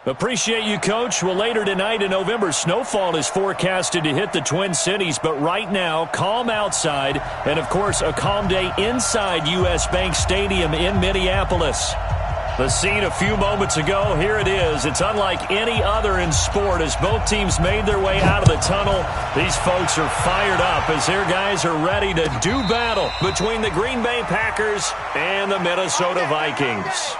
Appreciate you, Coach. Well, later tonight in November, snowfall is forecasted to hit the Twin Cities, but right now, calm outside, and, of course, a calm day inside U.S. Bank Stadium in Minneapolis. The scene a few moments ago, here it is. It's unlike any other in sport as both teams made their way out of the tunnel. These folks are fired up as their guys are ready to do battle between the Green Bay Packers and the Minnesota Vikings.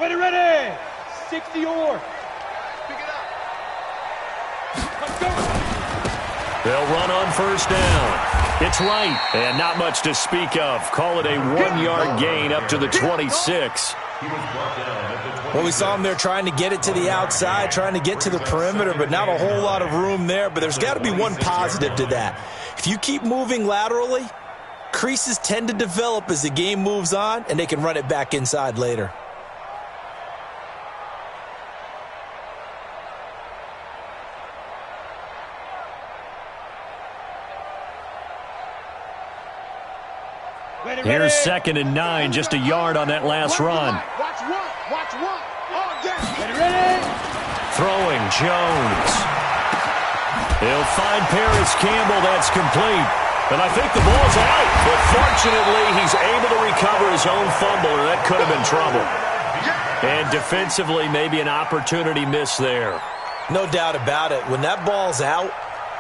Ready! 60 or. Pick it up. Let's go. They'll run on first down. It's right, and not much to speak of. Call it a 1-yard gain up to the 26. Well, we saw him there trying to get it to the outside, trying to get to the perimeter, but not a whole lot of room there. But there's got to be one positive to that. If you keep moving laterally, creases tend to develop as the game moves on, and they can run it back inside later. Here's 2nd and 9, just a yard on that last run. Watch one. All day. Ready? Throwing, Jones. He'll find Paris Campbell. That's complete. And I think the ball's out. But fortunately, he's able to recover his own fumble, or that could have been trouble. And defensively, maybe an opportunity miss there. No doubt about it. When that ball's out,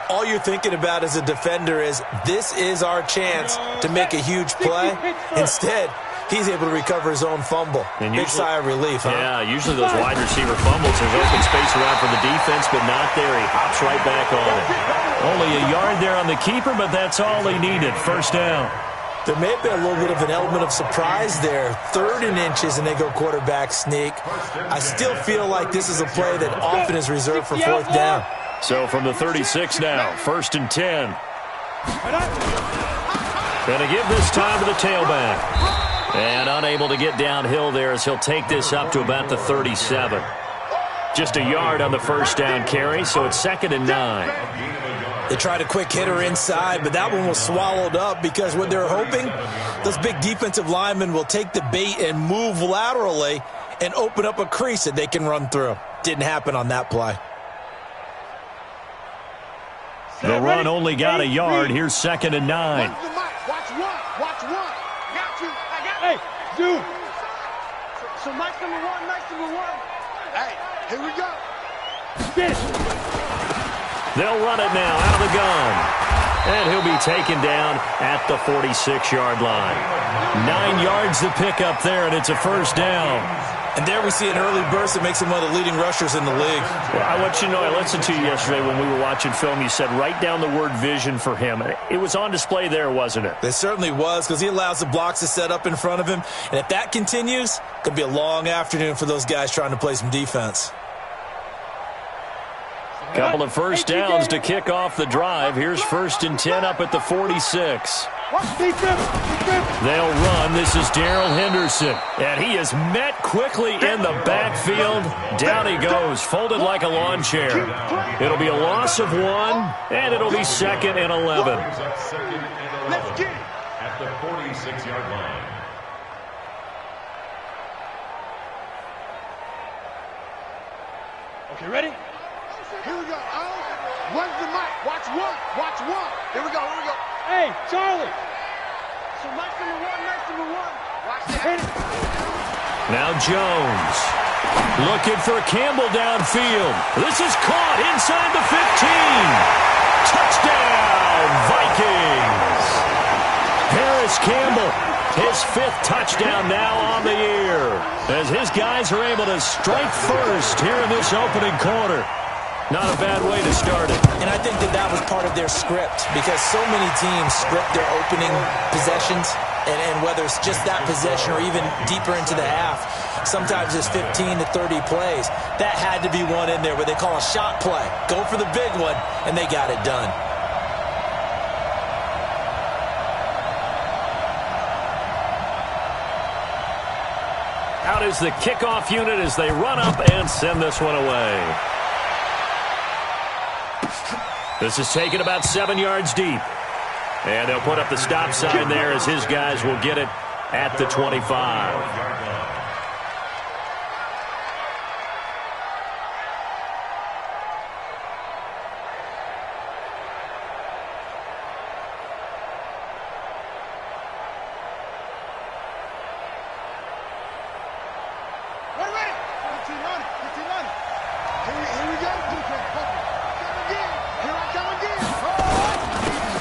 all you're thinking about as a defender is, this is our chance to make a huge play. Instead, he's able to recover his own fumble. And big sigh of relief, huh? Yeah, usually those wide receiver fumbles, there's open space around for the defense, but not there. He hops right back on it. Only a yard there on the keeper, but that's all he needed. First down. There may have been a little bit of an element of surprise there. 3rd and inches, and they go quarterback sneak. I still feel like this is a play that often is reserved for 4th down. So from the 36 now, 1st and 10. Going to give this time to the tailback. And unable to get downhill there as he'll take this up to about the 37. Just a yard on the first down carry, so it's 2nd and 9. They tried a quick hitter inside, but that one was swallowed up because what they're hoping, those big defensive linemen will take the bait and move laterally and open up a crease that they can run through. Didn't happen on that play. The run only got a yard. Here's 2nd and 9. Watch one. Got you. I got it. Hey, dude. So Mike's number one. Hey, here we go. Get it. They'll run it now out of the gun. And he'll be taken down at the 46-yard line. 9 yards to pick up there, and it's a first down. And there we see an early burst that makes him one of the leading rushers in the league. Well, I want you to know, I listened to you yesterday when we were watching film. You said write down the word vision for him. It was on display there, wasn't it? It certainly was, because he allows the blocks to set up in front of him. And if that continues, it could be a long afternoon for those guys trying to play some defense. Couple of first downs to kick off the drive. Here's 1st and 10 up at the 46. They'll run. This is Darrell Henderson. And he is met quickly in the backfield. Down he goes, folded like a lawn chair. It'll be a loss of 1, and it'll be 2nd and 11. Let's get it. At the 46-yard line. Okay, ready? Here we go. Where's the mic? Watch one. Here we go. Hey, Charlie. So Mike's number one. Watch that. Now Jones looking for Campbell downfield. This is caught inside the 15. Touchdown, Vikings. Paris Campbell, his 5th touchdown now on the year, as his guys are able to strike first here in this opening quarter. Not a bad way to start it. And I think that was part of their script, because so many teams script their opening possessions, and whether it's just that possession or even deeper into the half, sometimes it's 15 to 30 plays. That had to be one in there where they call a shot play. Go for the big one, and they got it done. is the kickoff unit as they run up and send this one away. This is taken about 7 yards deep. And they'll put up the stop sign there as his guys will get it at the 25.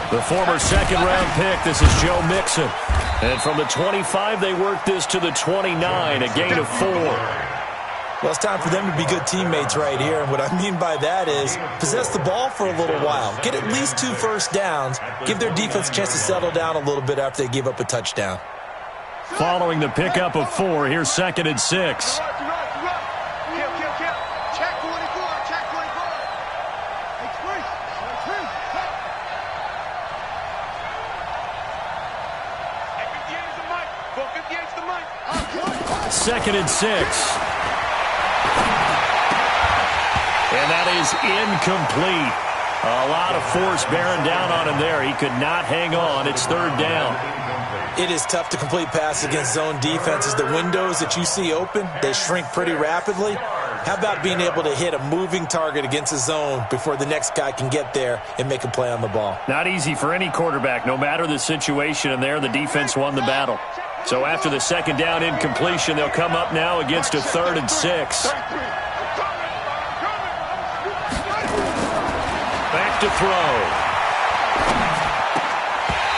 The former second-round pick, this is Joe Mixon. And from the 25, they work this to the 29, a gain of 4. Well, it's time for them to be good teammates right here. And what I mean by that is possess the ball for a little while. Get at least 2 first downs. Give their defense a chance to settle down a little bit after they give up a touchdown. Following the pickup of 4, here's 2nd and 6. Second and 6. And that is incomplete. A lot of force bearing down on him there. He could not hang on. It's 3rd down. It is tough to complete passes against zone defenses. The windows that you see open, they shrink pretty rapidly. How about being able to hit a moving target against a zone before the next guy can get there and make a play on the ball? Not easy for any quarterback, no matter the situation. And there, the defense won the battle. So after the 2nd down incompletion, they'll come up now against a 3rd and 6. Back to throw.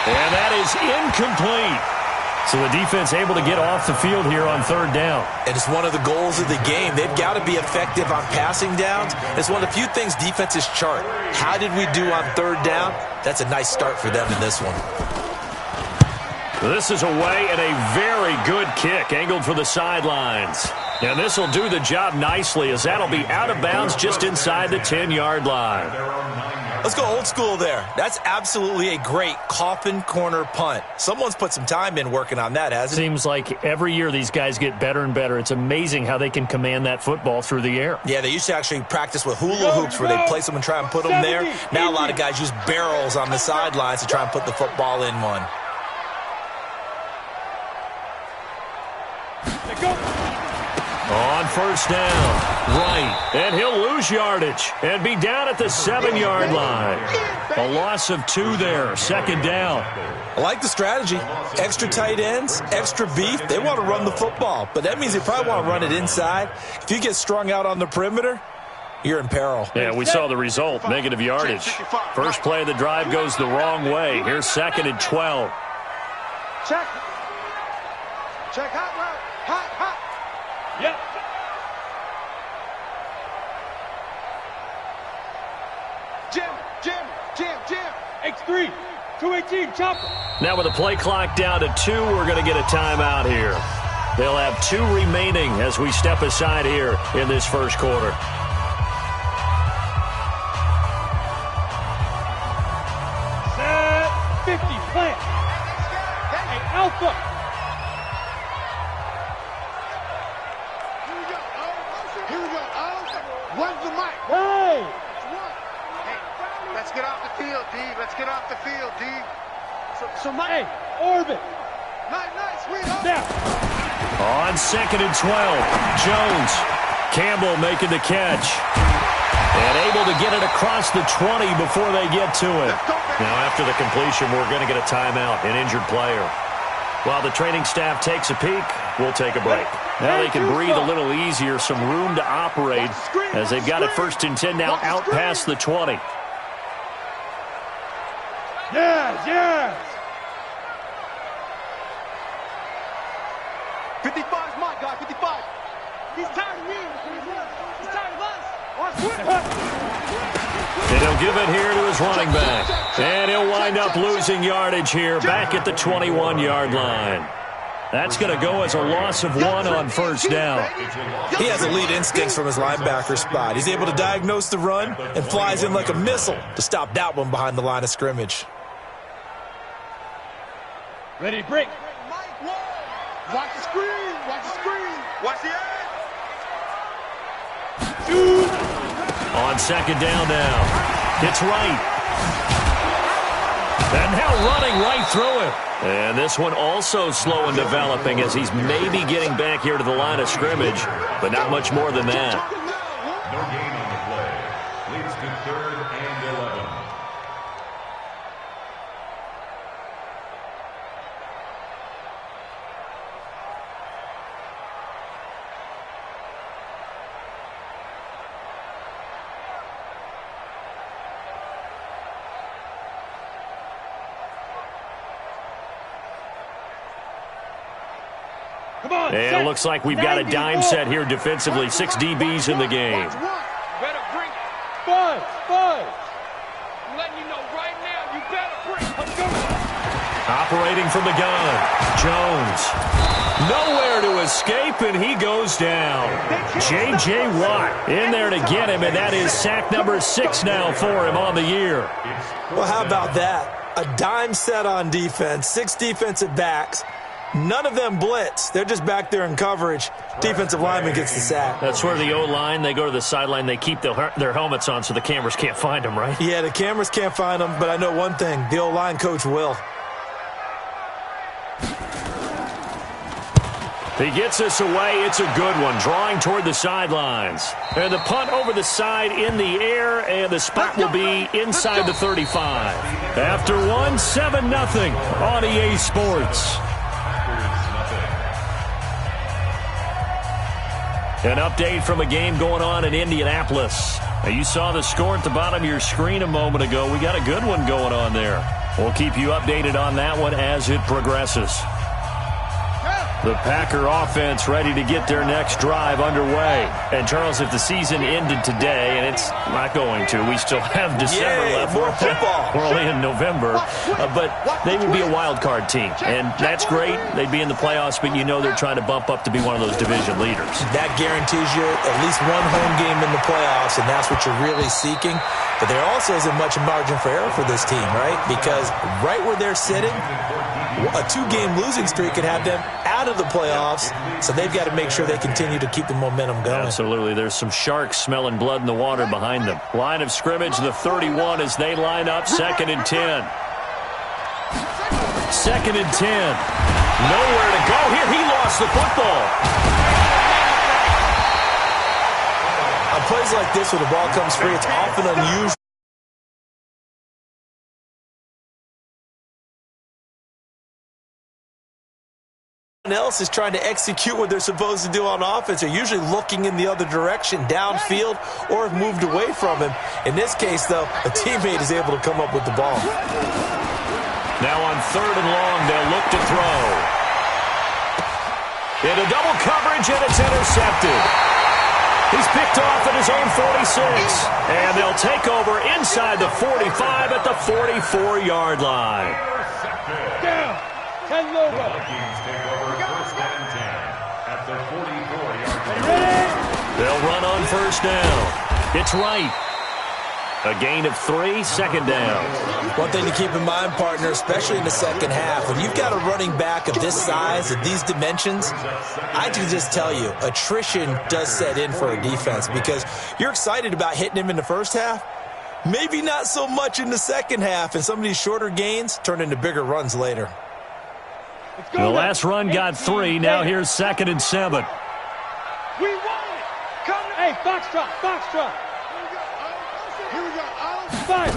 And that is incomplete. So the defense able to get off the field here on 3rd down. And it's one of the goals of the game. They've got to be effective on passing downs. It's one of the few things defenses chart. How did we do on 3rd down? That's a nice start for them in this one. This is away and a very good kick angled for the sidelines. And this will do the job nicely as that'll be out of bounds just inside the 10-yard line. Let's go old school there. That's absolutely a great coffin corner punt. Someone's put some time in working on that, hasn't it? Seems like every year these guys get better and better. It's amazing how they can command that football through the air. Yeah, they used to actually practice with hula hoops where they'd place them and try and put them there. Now a lot of guys use barrels on the sidelines to try and put the football in one. On 1st down, right, and he'll lose yardage and be down at the 7-yard line. A loss of 2 there, 2nd down. I like the strategy. Extra tight ends, extra beef. They want to run the football, but that means they probably want to run it inside. If you get strung out on the perimeter, you're in peril. Yeah, we saw the result, negative yardage. First play of the drive goes the wrong way. Here's 2nd and 12. Check. Check hot route. Hot. Yep. Jim. X3. 218, chopper. Now with the play clock down to 2, we're going to get a timeout here. They'll have 2 remaining as we step aside here in this first quarter. Set 50, plant. Hey, Alpha. Here we go. Where's the mic? Hey! Hey, let's get off the field, D. Let's get off the field, D. So Mike. Hey, orbit. Nice, sweet. Down. On 2nd and 12, Jones. Campbell making the catch. And able to get it across the 20 before they get to it. Now after the completion, we're going to get a timeout, an injured player. While the training staff takes a peek, we'll take a break. Now they can breathe a little easier, some room to operate as they've got it 1st and 10 now out past the 20. Yes. 55's my guy, 55. He's tired of me. He's tired of us. And he'll give it here to his running back. And he'll wind up losing yardage here back at the 21-yard line. That's going to go as a loss of 1 on 1st down. He has elite instincts from his linebacker spot. He's able to diagnose the run and flies in like a missile to stop that one behind the line of scrimmage. Ready to break. Watch the screen. Watch the edge. On second down now. It's right. And now running right through him. And this one also slow in developing as he's maybe getting back here to the line of scrimmage, but not much more than that. No gain on the play. Leads to 3rd and 11. And it looks like we've got a dime set here defensively. 6 DBs in the game. Better bring it. 5. I'm letting you know right now, you better bring it. Let's go. Operating from the gun. Jones. Nowhere to escape, and he goes down. J.J. Watt in there to get him, and that is sack number 6 now for him on the year. Well, how about that? A dime set on defense, 6 defensive backs. None of them blitz. They're just back there in coverage. Defensive lineman gets the sack. That's where the O-line, they go to the sideline, they keep their helmets on so the cameras can't find them, right? Yeah, the cameras can't find them, but I know one thing. The O-line coach will. He gets this away. It's a good one. Drawing toward the sidelines. And the punt over the side in the air, and the spot will be inside the 35. After one, 7-0 on EA Sports. An update from a game going on in Indianapolis. Now, you saw the score at the bottom of your screen a moment ago. We got a good one going on there. We'll keep you updated on that one as it progresses. The Packer offense ready to get their next drive underway. And, Charles, if the season ended today, and it's not going to, we still have December left. More football. We're only in November. But they would be a wild card team. And that's great. They'd be in the playoffs, but you know they're trying to bump up to be one of those division leaders. That guarantees you at least one home game in the playoffs, and that's what you're really seeking. But there also isn't much margin for error for this team, right? Because right where they're sitting, a 2-game losing streak could have them out of the playoffs, so they've got to make sure they continue to keep the momentum going. Absolutely. There's some sharks smelling blood in the water behind them. Line of scrimmage, the 31 as they line up, 2nd and 10. 2nd and 10. Nowhere to go here. He lost the football. On plays like this where the ball comes free, it's often unusual. Else is trying to execute what they're supposed to do on offense. They're usually looking in the other direction, downfield, or have moved away from him. In this case, though, a teammate is able to come up with the ball. Now on 3rd and long, they'll look to throw. Into double coverage, and it's intercepted. He's picked off at his own 46. And they'll take over inside the 45 at the 44-yard line. Down. 10 logo. They'll run on 1st down. It's right. A gain of 3, 2nd down. One thing to keep in mind, partner, especially in the second half, when you've got a running back of this size, of these dimensions, I can just tell you, attrition does set in for a defense because you're excited about hitting him in the first half. Maybe not so much in the second half, and some of these shorter gains turn into bigger runs later. The last run got 3. Now here's 2nd and 7. We won it. Come on. Hey, Foxtrot. Here we go. 5.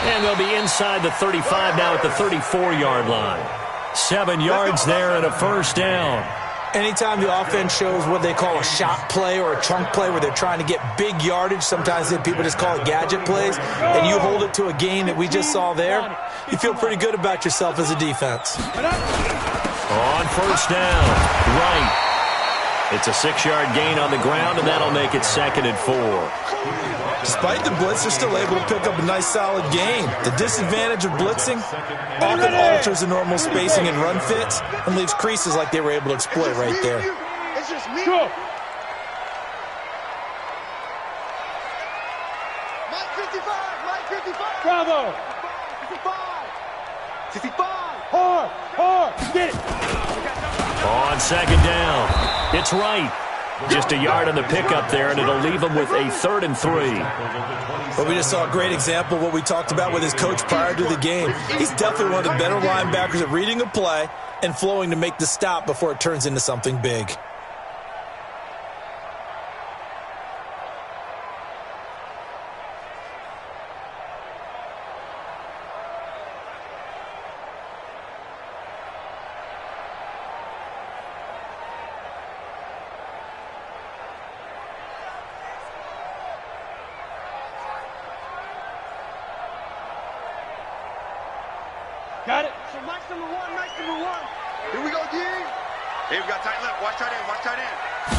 And they'll be inside the 35 now at the 34-yard line. 7 yards there and a 1st down. Anytime the offense shows what they call a shot play or a chunk play where they're trying to get big yardage, sometimes people just call it gadget plays, and you hold it to a gain that we just saw there, you feel pretty good about yourself as a defense. On 1st down, right. It's a 6-yard gain on the ground, and that'll make it 2nd and 4. Despite the blitz, they're still able to pick up a nice, solid gain. The disadvantage of blitzing often alters the normal spacing and run fits and leaves creases like they were able to exploit right there. It's just me. Go. Mike 55. Bravo. 55. 55. Hard. Get it. On second down, it's right. Just a yard on the pickup there, and it'll leave him with a 3rd and 3. Well, we just saw a great example of what we talked about with his coach prior to the game. He's definitely one of the better linebackers at reading a play and flowing to make the stop before it turns into something big. Got it. So Mike's number one. Here we go, D. Hey, we got tight left. Watch tight end.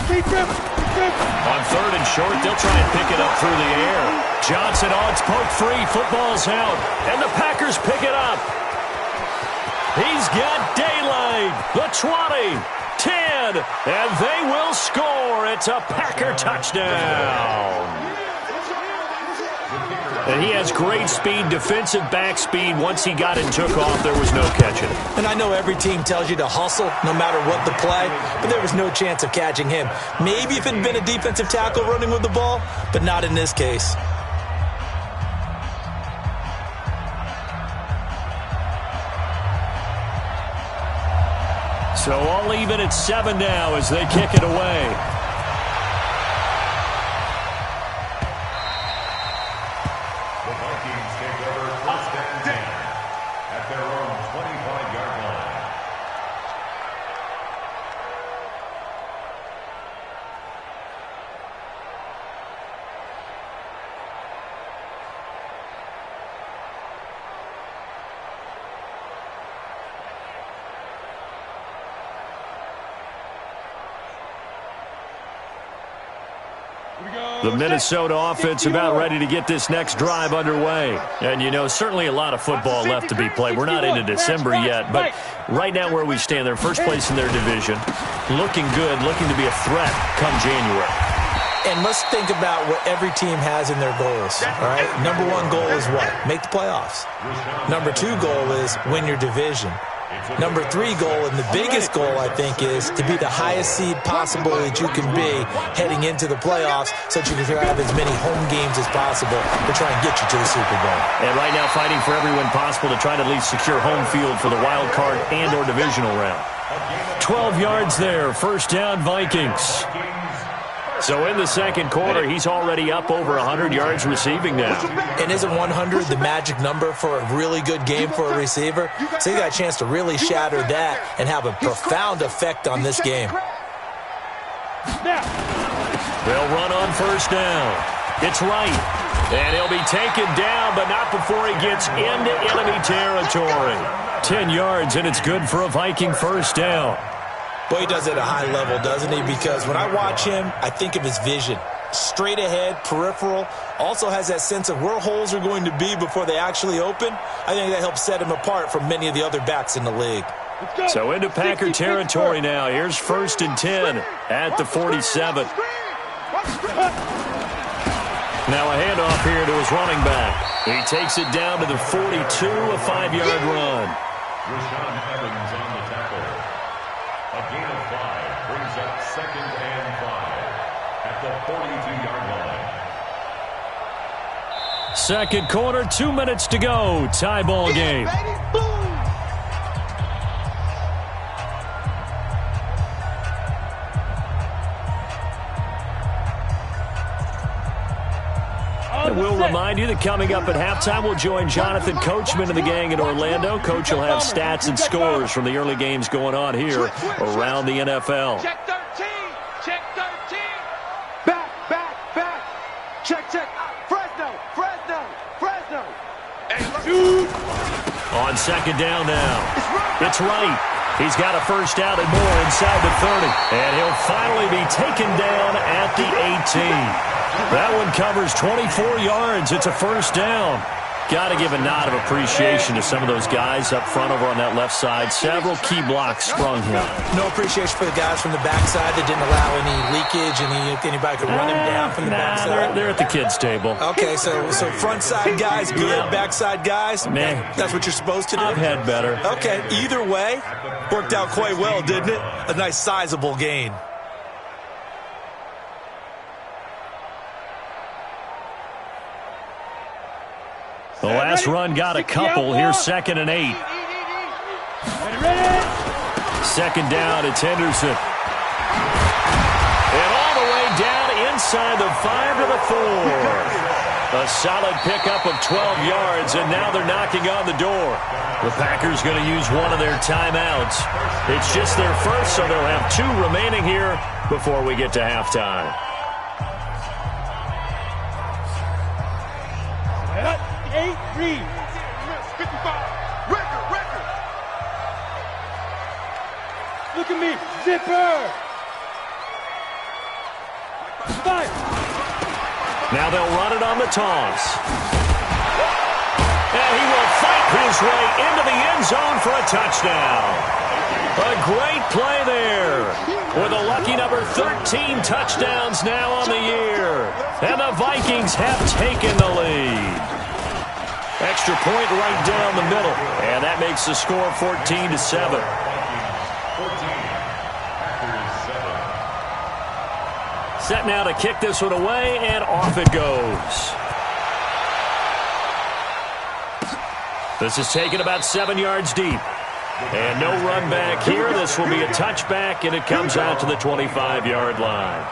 Keep him. On 3rd and short, they'll try and pick it up through the air. Johnson on, it's poked free. Football's out, and the Packers pick it up. He's got daylight. The 20, 10, and they will score. It's a Packer touchdown. And he has great speed, defensive back speed. Once he got it and took off, there was no catching it. And I know every team tells you to hustle no matter what the play, but there was no chance of catching him. Maybe if it had been a defensive tackle running with the ball, but not in this case. So all even at 7 now as they kick it away. The Minnesota offense about ready to get this next drive underway. And, you know, certainly a lot of football left to be played. We're not into December yet, but right now where we stand, they're first place in their division. Looking good, looking to be a threat come January. And let's think about what every team has in their goals, all right? Number 1 goal is what? Make the playoffs. Number 2 goal is win your division. Number 3 goal, and the biggest goal, I think, is to be the highest seed possible that you can be heading into the playoffs so that you can have as many home games as possible to try and get you to the Super Bowl. And right now fighting for every win possible to try to at least secure home field for the wild card and or divisional round. 12 yards there, first down Vikings. So in the second quarter, he's already up over 100 yards receiving now. And isn't 100 the magic number for a really good game for a receiver? So he got a chance to really shatter that and have a profound effect on this game. They'll run on first down. It's right. And he'll be taken down, but not before he gets into enemy territory. 10 yards, and it's good for a Viking first down. Boy, he does it at a high level, doesn't he? Because when I watch him, I think of his vision. Straight ahead, peripheral. Also has that sense of where holes are going to be before they actually open. I think that helps set him apart from many of the other backs in the league. So into Packer territory now. Here's 1st and 10 at the 47. Now a handoff here to his running back. He takes it down to the 42, a 5-yard run. Rashawn Evans on the tackle. A gain of 5 brings up 2nd and 5 at the 42-yard line. Second quarter, 2 minutes to go. Tie ball game. And we'll remind you that coming up at halftime, we'll join Jonathan Coachman and the gang in Orlando. Coach will have stats and scores from the early games going on here around the NFL. Check 13. Check 13. Back. Check. Fresno. On second down now. It's right. He's got a first down and more inside the 30. And he'll finally be taken down at the 18. That one covers 24 yards. It's a first down. Got to give a nod of appreciation to some of those guys up front over on that left side. Several key blocks sprung him. No appreciation for the guys from the backside that didn't allow any leakage and anybody could run him down from the backside. They're at the kids' table. Okay, so front side guys good, backside guys, man, that's what you're supposed to do? I've had better. Okay, either way, worked out quite well, didn't it? A nice sizable gain. The last run got a couple. Here's 2nd and 8. Second down, it's Henderson. And all the way down inside the 5 to the 4. A solid pickup of 12 yards, and now they're knocking on the door. The Packers going to use one of their timeouts. It's just their first, so they'll have 2 remaining here before we get to halftime. Reed. 55. Record. Look at me. Zipper. 5. Now they'll run it on the toss. And he will fight his way into the end zone for a touchdown. A great play there. With a lucky number 13 touchdowns now on the year. And the Vikings have taken the lead. Extra point right down the middle. And that makes the score 14-7. Set now to kick this one away, and off it goes. This is taken about 7 yards deep. And no run back here. This will be a touchback, and it comes out to the 25-yard line.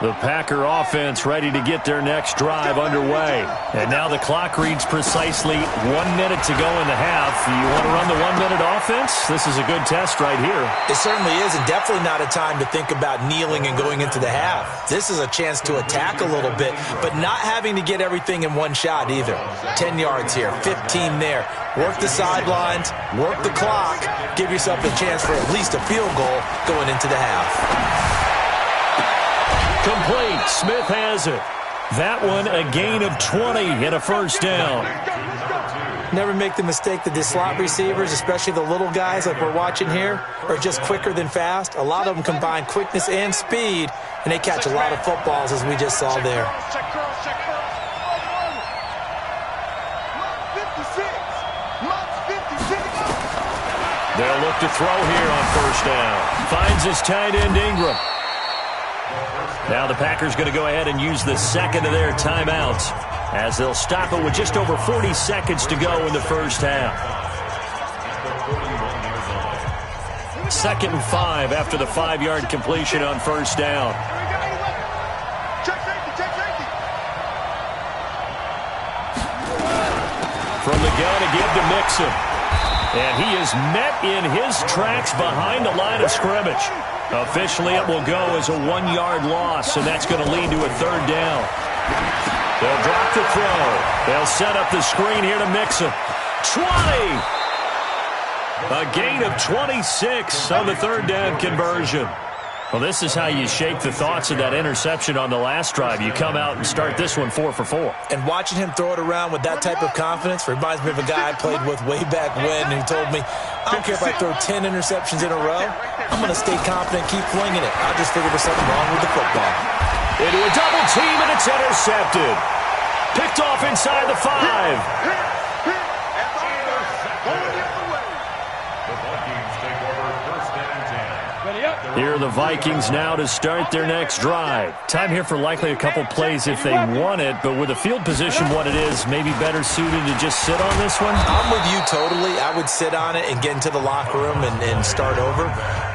The Packer offense ready to get their next drive underway. And now the clock reads precisely 1 minute to go in the half. You want to run the 1 minute offense? This is a good test right here. It certainly is, and definitely not a time to think about kneeling and going into the half. This is a chance to attack a little bit, but not having to get everything in one shot either. 10 yards here, 15 there. Work the sidelines, work the clock, give yourself a chance for at least a field goal going into the half. Complete. Smith has it. That one a gain of 20 and a first down. Never make the mistake that the slot receivers, especially the little guys like we're watching here, are just quicker than fast. A lot of them combine quickness and speed, and they catch a lot of footballs as we just saw there. They'll look to throw here on first down. Finds his tight end Ingram. Now the Packers going to go ahead and use the second of their timeouts as they'll stop it with just over 40 seconds to go in the first half. 2nd and 5 after the 5-yard completion on first down. From the gun again to Mixon. And he is met in his tracks behind the line of scrimmage. Officially, it will go as a 1-yard loss, and that's going to lead to a third down. They'll drop the throw. They'll set up the screen here to Mixon. 20! A gain of 26 on the third down conversion. Well, this is how you shake the thoughts of that interception on the last drive. You come out and start this one 4 for 4. And watching him throw it around with that type of confidence reminds me of a guy I played with way back when who told me, I don't care if I throw 10 interceptions in a row, I'm going to stay confident, keep flinging it. I just figured there's something wrong with the football. Into a double team, and it's intercepted. Picked off inside the 5. Here are the Vikings now to start their next drive. Time here for likely a couple plays if they want it, but with the field position what it is, maybe better suited to just sit on this one? I'm with you totally. I would sit on it and get into the locker room and start over.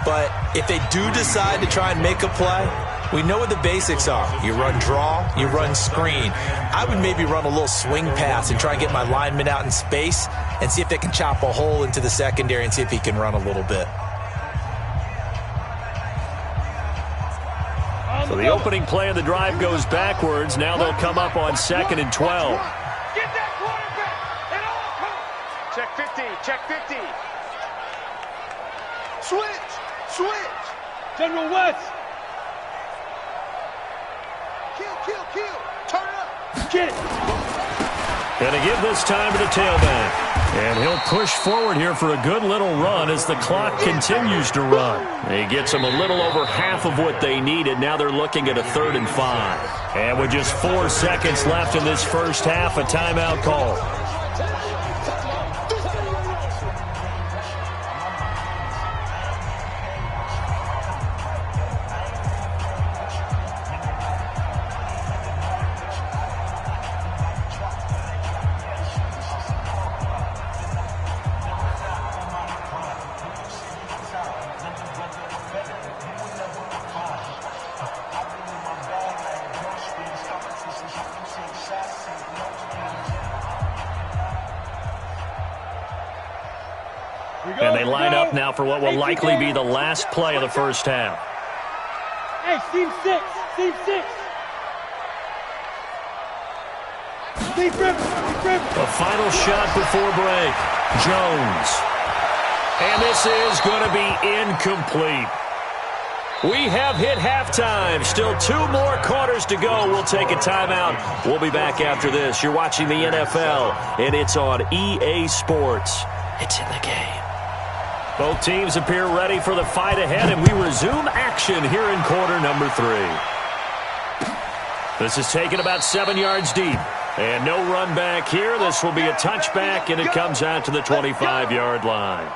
But if they do decide to try and make a play, we know what the basics are. You run draw, you run screen. I would maybe run a little swing pass and try and get my lineman out in space and see if they can chop a hole into the secondary and see if he can run a little bit. So the opening play of the drive goes backwards. Now they'll come up on 2nd and 12. Get that quarterback! check 50. Switch. General West. Kill. Turn it up. Get it. Going to give this time to the tailback. And he'll push forward here for a good little run as the clock continues to run. He gets them a little over half of what they needed. Now they're looking at a 3rd and 5. And with just 4 seconds left in this first half, a timeout call. And they line up now for what will likely be the last play of the first half. Hey, team 6. Deep rip. The final shot before break. Jones. And this is going to be incomplete. We have hit halftime. Still 2 more quarters to go. We'll take a timeout. We'll be back after this. You're watching the NFL, and it's on EA Sports. It's in the game. Both teams appear ready for the fight ahead, and we resume action here in quarter number 3. This is taken about 7 yards deep. And no run back here. This will be a touchback, and it comes out to the 25-yard line.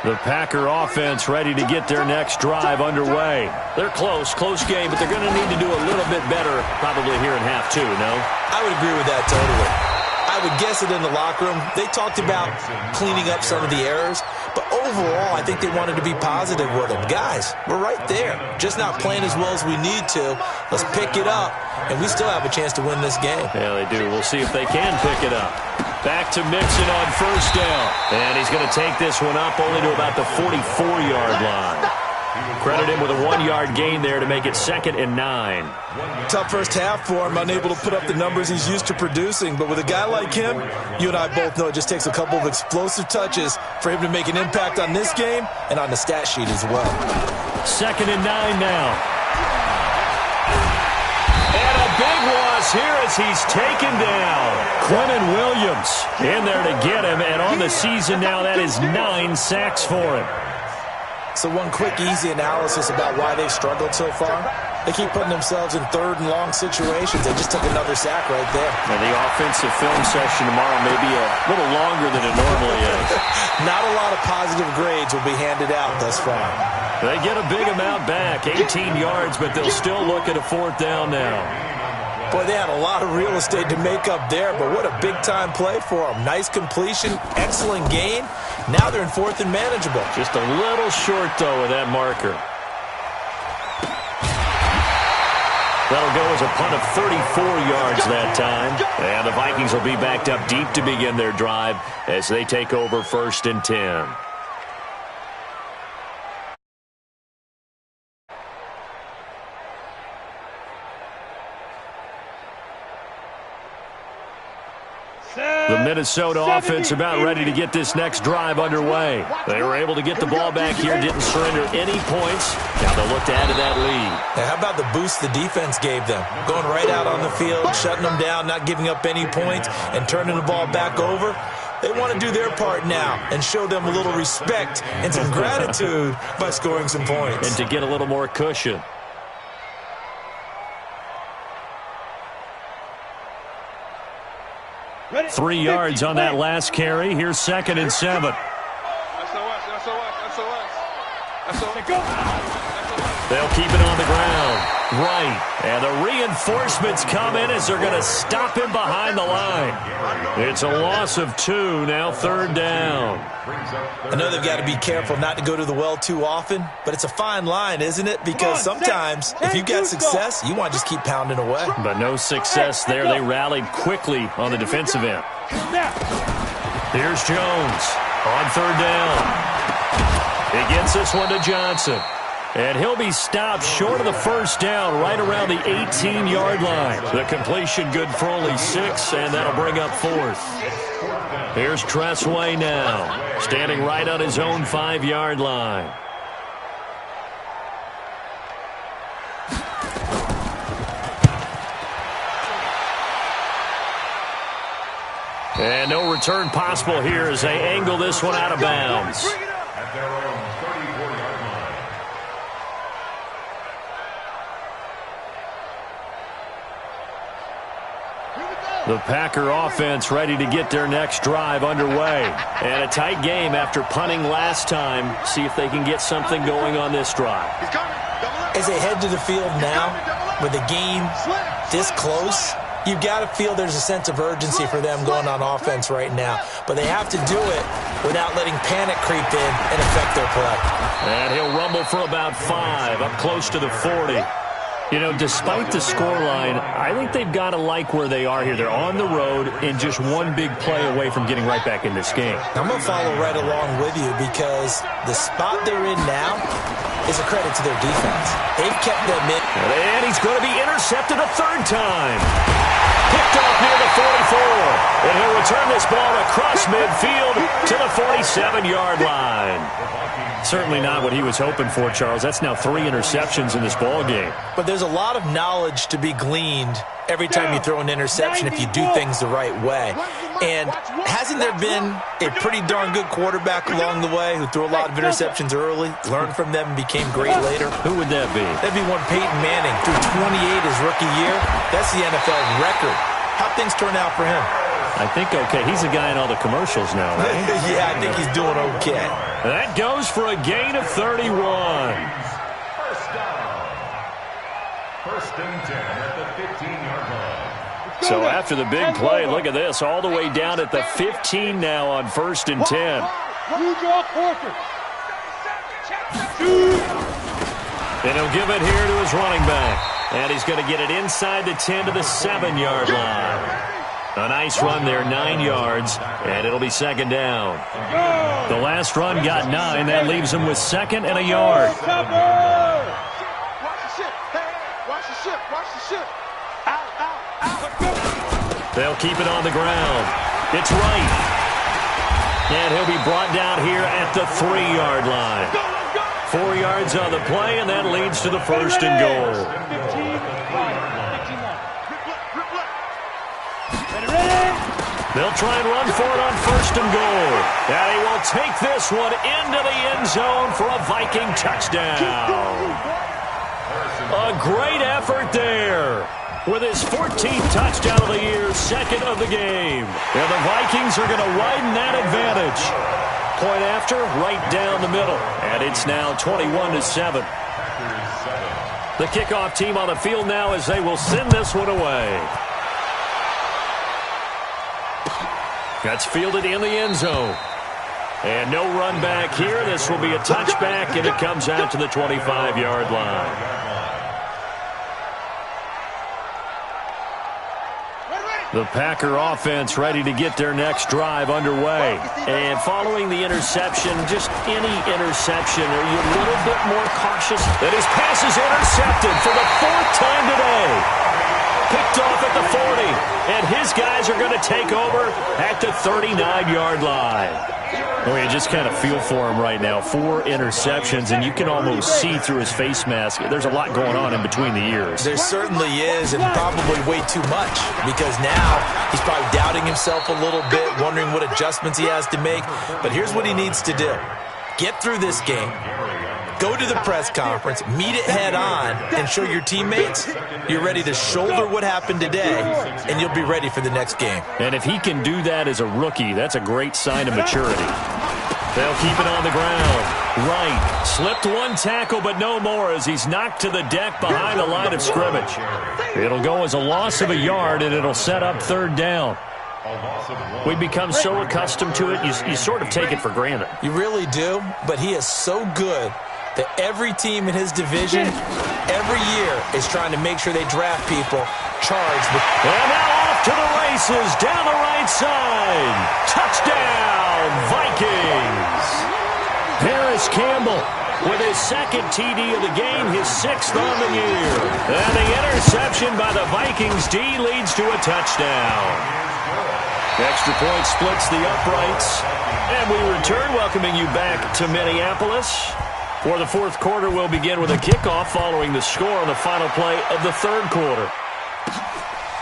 The Packer offense ready to get their next drive underway. They're close game, but they're going to need to do a little bit better probably here in half 2, no? I would agree with that totally. I would guess it in the locker room. They talked about cleaning up some of the errors, but overall, I think they wanted to be positive with them. Guys, we're right there. Just not playing as well as we need to. Let's pick it up, and we still have a chance to win this game. Yeah, they do. We'll see if they can pick it up. Back to Mixon on first down. And he's going to take this one up only to about the 44-yard line. Credit him with a 1-yard gain there to make it 2nd and 9. Tough first half for him, unable to put up the numbers he's used to producing. But with a guy like him, you and I both know it just takes a couple of explosive touches for him to make an impact on this game and on the stat sheet as well. 2nd and 9 now. And a big loss here as he's taken down. Quinnen Williams in there to get him, and on the season now, that is 9 sacks for him. So one quick, easy analysis about why they've struggled so far. They keep putting themselves in 3rd and long situations. They just took another sack right there. And the offensive film session tomorrow may be a little longer than it normally is. Not a lot of positive grades will be handed out thus far. They get a big amount back, 18 yards, but they'll still look at a 4th down now. Boy, they had a lot of real estate to make up there, but what a big-time play for them. Nice completion, excellent gain. Now they're in 4th and manageable. Just a little short, though, with that marker. That'll go as a punt of 34 yards that time. And the Vikings will be backed up deep to begin their drive as they take over 1st and 10. The Minnesota offense about ready to get this next drive underway. They were able to get the ball back here, didn't surrender any points. Now they'll look to add to that lead. Now, how about the boost the defense gave them? Going right out on the field, shutting them down, not giving up any points, and turning the ball back over. They want to do their part now and show them a little respect and some gratitude by scoring some points. And to get a little more cushion. Ready? 3 yards on that last carry. Here's 2nd and 7. They'll keep it on the ground. Right. And the reinforcements come in as they're going to stop him behind the line. It's a loss of 2. Now 3rd down. I know they've got to be careful not to go to the well too often, but it's a fine line, isn't it? Because sometimes if you've got success, you want to just keep pounding away. But no success there. They rallied quickly on the defensive end. Here's Jones on 3rd down. He gets this one to Johnson. And he'll be stopped short of the first down right around the 18-yard line. The completion good for only 6, and that'll bring up 4th. Here's Tressway now, standing right on his own 5-yard line. And no return possible here as they angle this one out of bounds. At their own 34-yard line. The Packer offense ready to get their next drive underway. And a tight game after punting last time. See if they can get something going on this drive. As they head to the field now, with the game this close, you've got to feel there's a sense of urgency for them going on offense right now. But they have to do it without letting panic creep in and affect their play. And he'll rumble for about 5, up close to the 40. You know, despite the scoreline, I think they've got to like where they are here. They're on the road and just one big play away from getting right back in this game. I'm going to follow right along with you because the spot they're in now is a credit to their defense. They've kept them in. And he's going to be intercepted a 3rd time. Picked off near the 44. And he'll return this ball across midfield to the 47-yard line. Certainly not what he was hoping for, Charles. That's now 3 interceptions in this ball game. But there's a lot of knowledge to be gleaned every time you throw an interception if you do things the right way. And hasn't there been a pretty darn good quarterback along the way who threw a lot of interceptions early, learned from them, and became great later? Who would that be? That'd be one Peyton Manning. Threw 28 his rookie year. That's the NFL record. How'd things turn out for him? I think okay. He's a guy in all the commercials now, right? Yeah, I think he's doing okay. That goes for a gain of 31. First down. 1st and 10 at the 15-yard line. So after the big play, look at this, all the way down at the 15 now on 1st and 10. And he'll give it here to his running back. And he's going to get it inside the 10 to the 7-yard line. A nice run there, 9 yards, and it'll be 2nd down. The last run got 9. That leaves him with 2nd and a yard. Watch the ship. Hey, watch the ship. Watch the ship. Out. They'll keep it on the ground. It's right. And he'll be brought down here at the 3-yard line. 4 yards on the play, and that leads to the 1st and goal. They'll try and run for it on 1st and goal. And he will take this one into the end zone for a Viking touchdown. A great effort there. With his 14th touchdown of the year, 2nd of the game. And the Vikings are going to widen that advantage. Point after, right down the middle. And it's now 21-7. The kickoff team on the field now as they will send this one away. That's fielded in the end zone. And no run back here. This will be a touchback, and it comes out to the 25-yard line. The Packer offense ready to get their next drive underway. And following the interception, just any interception, are you a little bit more cautious? That his pass is intercepted for the 4th time today. Picked off at the 40, and his guys are going to take over at the 39-yard line. Oh, you just kind of feel for him right now. 4 interceptions, and you can almost see through his face mask. There's a lot going on in between the ears. There certainly is, and probably way too much, because now he's probably doubting himself a little bit, wondering what adjustments he has to make. But here's what he needs to do. Get through this game. Go to the press conference, meet it head on, and show your teammates you're ready to shoulder what happened today, and you'll be ready for the next game. And if he can do that as a rookie, that's a great sign of maturity. They'll keep it on the ground. Right. Slipped one tackle, but no more as he's knocked to the deck behind the line of scrimmage. It'll go as a loss of a yard, and it'll set up 3rd down. We become so accustomed to it, you sort of take it for granted. You really do, but he is so good that every team in his division every year is trying to make sure they draft people charged with. And now off to the races down the right side. Touchdown, Vikings. Paris Campbell with his second TD of the game, his 6th on the year. And the interception by the Vikings D leads to a touchdown. Extra point splits the uprights. And we return, welcoming you back to Minneapolis. For the fourth quarter, we'll begin with a kickoff following the score on the final play of the third quarter.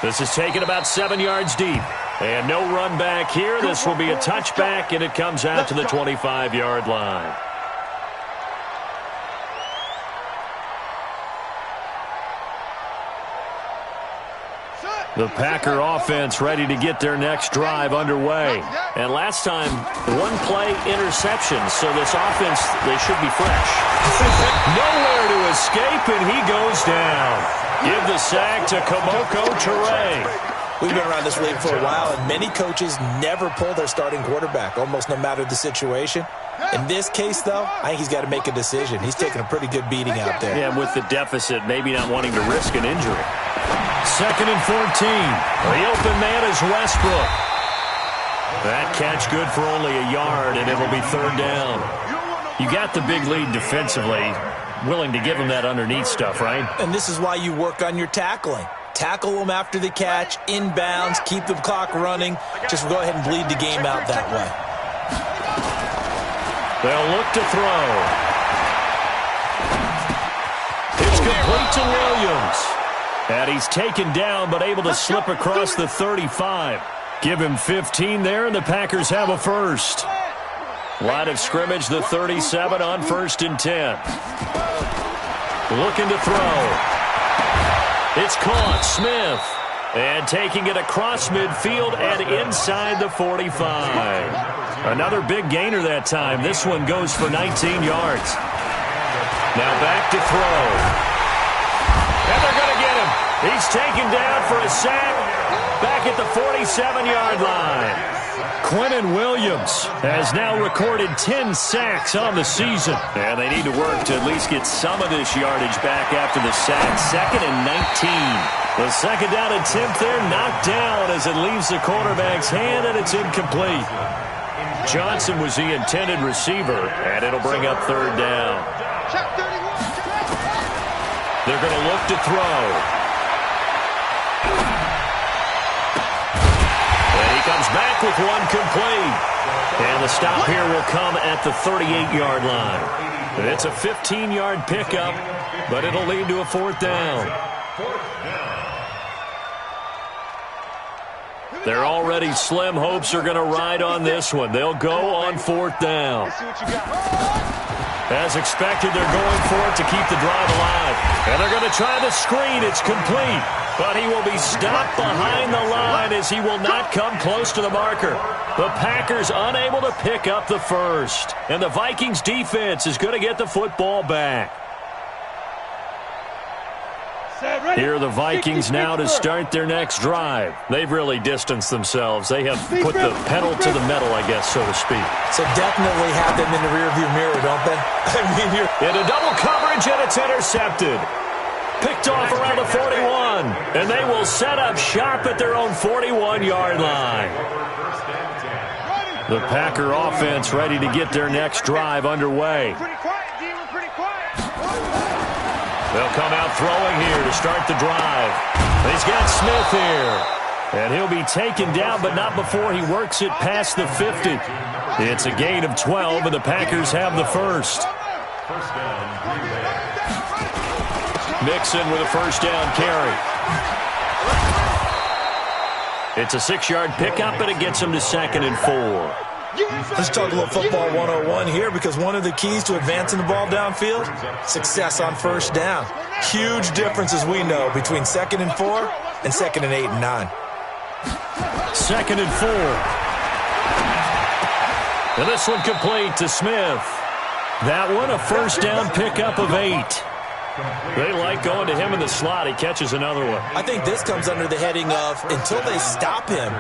This is taken about 7 yards deep. And no run back here. This will be a touchback, and it comes out to the 25-yard line. The Packer offense ready to get their next drive underway. And last time, one-play interception, so this offense, they should be fresh. Nowhere to escape, and he goes down. Give the sack to Kamoko Toure. We've been around this league for a while, and many coaches never pull their starting quarterback, almost no matter the situation. In this case, though, I think he's got to make a decision. He's taking a pretty good beating out there. Yeah, with the deficit, maybe not wanting to risk an injury. 2nd and 14. The open man is Westbrook. That catch good for only a yard, and it'll be 3rd down. You got the big lead defensively, willing to give him that underneath stuff, right? And this is why you work on your tackling. Tackle them after the catch, inbounds, keep the clock running. Just go ahead and bleed the game out that way. They'll look to throw. It's complete to Williams. And he's taken down, but able to slip across the 35. Give him 15 there, and the Packers have a first. Line of scrimmage, the 37 on 1st and 10. Looking to throw. It's caught, Smith. And taking it across midfield and inside the 45. Another big gainer that time. This one goes for 19 yards. Now back to throw. And they're going to get him. He's taken down for a sack back at the 47-yard line. Quentin Williams has now recorded 10 sacks on the season. And they need to work to at least get some of this yardage back after the sack. 2nd and 19. The second down attempt there knocked down as it leaves the quarterback's hand, and it's incomplete. Johnson was the intended receiver, and it'll bring up 3rd down. They're going to look to throw. And he comes back with one complete. And the stop here will come at the 38-yard line. It's a 15-yard pickup, but it'll lead to a 4th down. Their already slim hopes are going to ride on this one. They'll go on 4th down. As expected, they're going for it to keep the drive alive. And they're going to try the screen. It's complete. But he will be stopped behind the line as he will not come close to the marker. The Packers unable to pick up the first. And the Vikings defense is going to get the football back. Here are the Vikings now to start their next drive. They've really distanced themselves. They have put the pedal to the metal, I guess, so to speak. So definitely have them in the rearview mirror, don't they? I mean, you're in a double coverage, and it's intercepted. Picked off around the 41, and they will set up shop at their own 41-yard line. The Packer offense ready to get their next drive underway. They'll come out throwing here to start the drive. He's got Smith here. And he'll be taken down, but not before he works it past the 50. It's a gain of 12, and the Packers have the first. Mixon with a first down carry. It's a 6-yard pickup, and it gets him to 2nd and 4. Let's talk a little football 101 here, because one of the keys to advancing the ball downfield, success on 1st down. Huge difference, as we know, between 2nd and 4 and 2nd and 8 and 9. 2nd and 4. And this one complete to Smith. That one a first down pickup of 8. They like going to him in the slot. He catches another one. I think this comes under the heading of, until they stop him,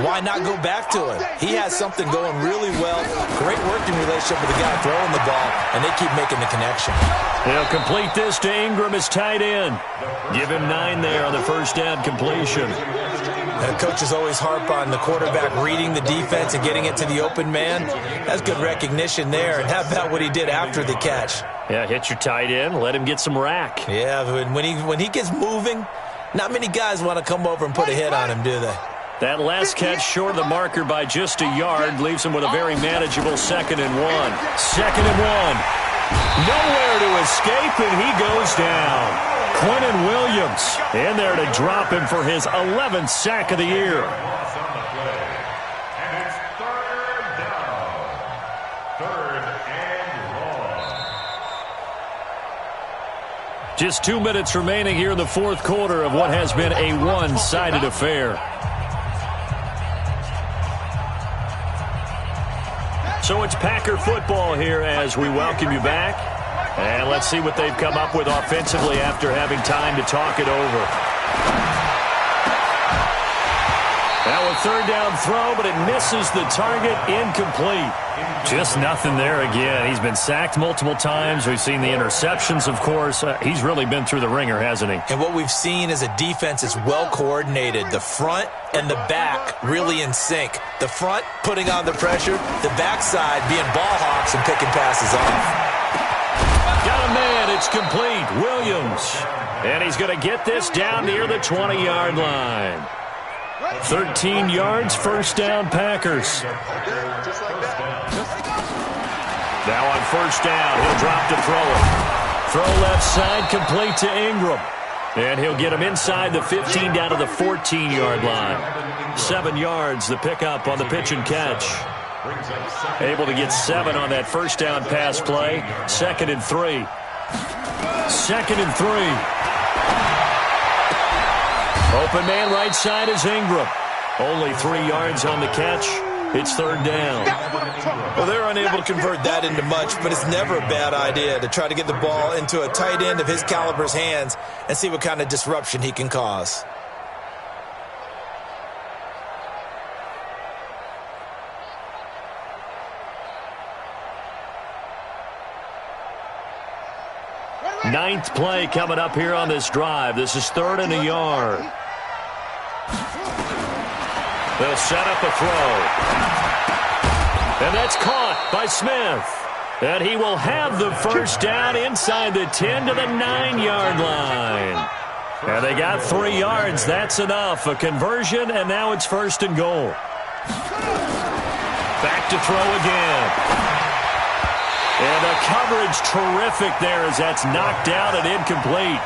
why not go back to him? He has something going really well. Great working relationship with the guy throwing the ball, and they keep making the connection. They'll complete this to Ingram as tight end. Give him 9 there on the first down completion. And coaches always harp on the quarterback reading the defense and getting it to the open man. That's good recognition there. And how about what he did after the catch? Yeah, hit your tight end, let him get some rack. Yeah, but when he gets moving, not many guys want to come over and put a hit on him, do they? That last catch short of the marker by just a yard leaves him with a very manageable 2nd and 1. 2nd and 1. Nowhere to escape, and he goes down. Quentin Williams in there to drop him for his 11th sack of the year. And it's 3rd down. 3rd and long. Just 2 minutes remaining here in the fourth quarter of what has been a one-sided affair. So it's Packer football here as we welcome you back. And let's see what they've come up with offensively after having time to talk it over. Now a 3rd down throw, but it misses the target, incomplete. Just nothing there again. He's been sacked multiple times. We've seen the interceptions, of course. He's really been through the ringer, hasn't he? And what we've seen is a defense that's well coordinated. The front and the back really in sync. The front putting on the pressure, the backside being ball hawks and picking passes off. Got a man, it's complete. Williams. And he's going to get this down near the 20-yard line. 13 yards, 1st down, Packers. Now on 1st down, he'll drop to throw it. Throw left side, complete to Ingram. And he'll get him inside the 15 down to the 14-yard line. 7 yards, the pickup on the pitch and catch. Able to get 7 on that 1st down pass play. 2nd and 3. 2nd and 3. Open man right side is Ingram. Only 3 yards on the catch. It's 3rd down. Well, they're unable to convert that into much, but it's never a bad idea to try to get the ball into a tight end of his caliber's hands and see what kind of disruption he can cause. Ninth play coming up here on this drive. This is 3rd and a yard. They'll set up a throw. And that's caught by Smith. And he will have the 1st down inside the 10 to the 9-yard line. And they got 3 yards. That's enough. A conversion, and now it's 1st and goal. Back to throw again. And the coverage terrific there as that's knocked out and incomplete.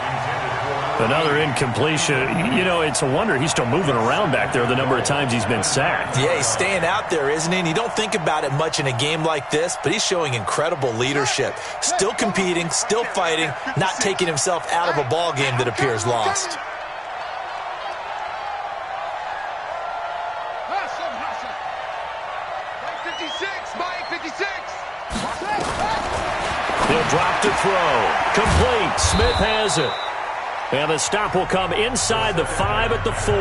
Another incompletion. You know, it's a wonder he's still moving around back there the number of times he's been sacked. Yeah, he's staying out there, isn't he? And you don't think about it much in a game like this, but he's showing incredible leadership. Still competing, still fighting, not taking himself out of a ball game that appears lost. He'll drop to throw. Complete. Smith has it. And the stop will come inside the 5 at the 4.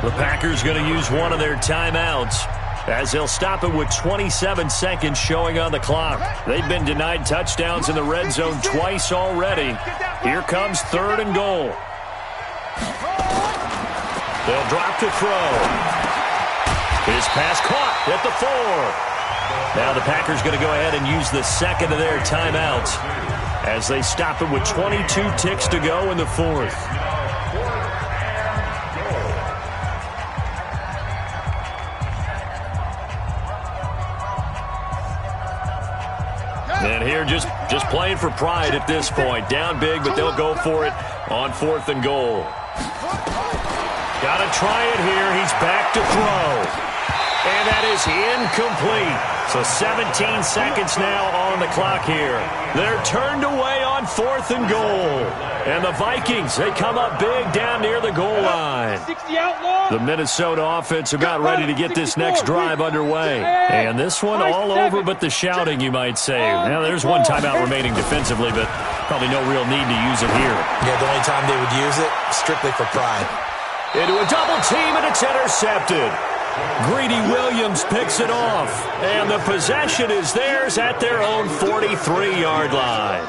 The Packers going to use one of their timeouts as they'll stop it with 27 seconds showing on the clock. They've been denied touchdowns in the red zone twice already. Here comes 3rd and goal. They'll drop to throw. His pass caught at the 4. Now the Packers going to go ahead and use the 2nd of their timeouts as they stop it with 22 ticks to go in the 4th. And here just playing for pride at this point. Down big, but they'll go for it on 4th and goal. Got to try it here. He's back to throw. And that is incomplete. So 17 seconds now on the clock here. They're turned away on 4th and goal. And the Vikings, they come up big down near the goal line. The Minnesota offense about ready to get this next drive underway. And this one all over but the shouting, you might say. Now, there's one timeout remaining defensively, but probably no real need to use it here. Yeah, the only time they would use it, strictly for pride. Into a double team, and it's intercepted. Greedy Williams picks it off, and the possession is theirs at their own 43-yard line.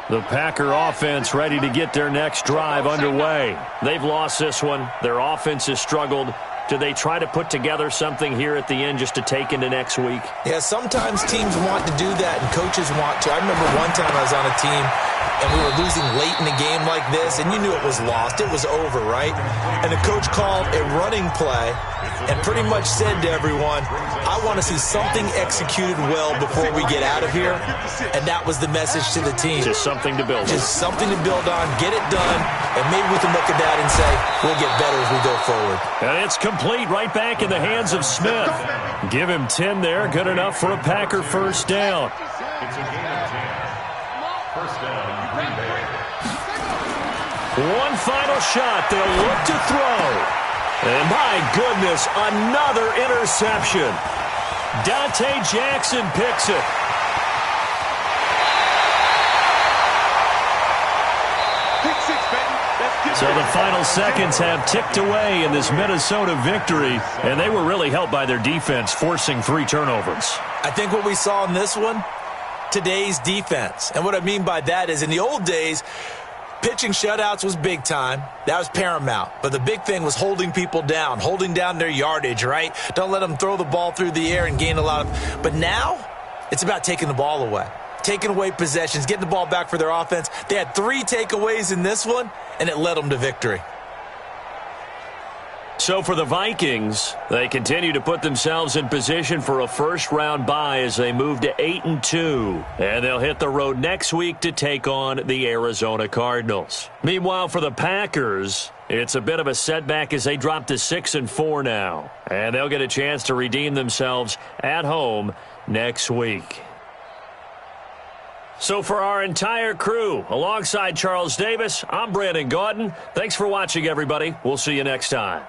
The Packer offense ready to get their next drive underway. They've lost this one. Their offense has struggled. Do they try to put together something here at the end just to take into next week? Yeah, sometimes teams want to do that and coaches want to. I remember one time I was on a team and we were losing late in a game like this, and you knew it was lost. It was over, right? And the coach called a running play and pretty much said to everyone, I want to see something executed well before we get out of here. And that was the message to the team. Just something to build on. Just something to build on, get it done, and maybe we can look at that and say, we'll get better as we go forward. And it's complete right back in the hands of Smith. Give him 10 there, good enough for a Packer first down. It's a gain of 10. First down, Green Bay. One final shot. They'll look to throw. And my goodness, another interception. Dante Jackson picks it. So the final seconds have ticked away in this Minnesota victory, and they were really helped by their defense, forcing 3 turnovers. I think what we saw in this one, today's defense. And what I mean by that is in the old days, pitching shutouts was big time. That was paramount. But the big thing was holding people down, holding down their yardage, right? Don't let them throw the ball through the air and gain a lot of... But now, it's about taking the ball away. Taking away possessions, getting the ball back for their offense. They had 3 takeaways in this one, and it led them to victory. So for the Vikings, they continue to put themselves in position for a first-round bye as they move to 8-2. And they'll hit the road next week to take on the Arizona Cardinals. Meanwhile, for the Packers, it's a bit of a setback as they drop to 6-4 now. And they'll get a chance to redeem themselves at home next week. So for our entire crew, alongside Charles Davis, I'm Brandon Gaudin. Thanks for watching, everybody. We'll see you next time.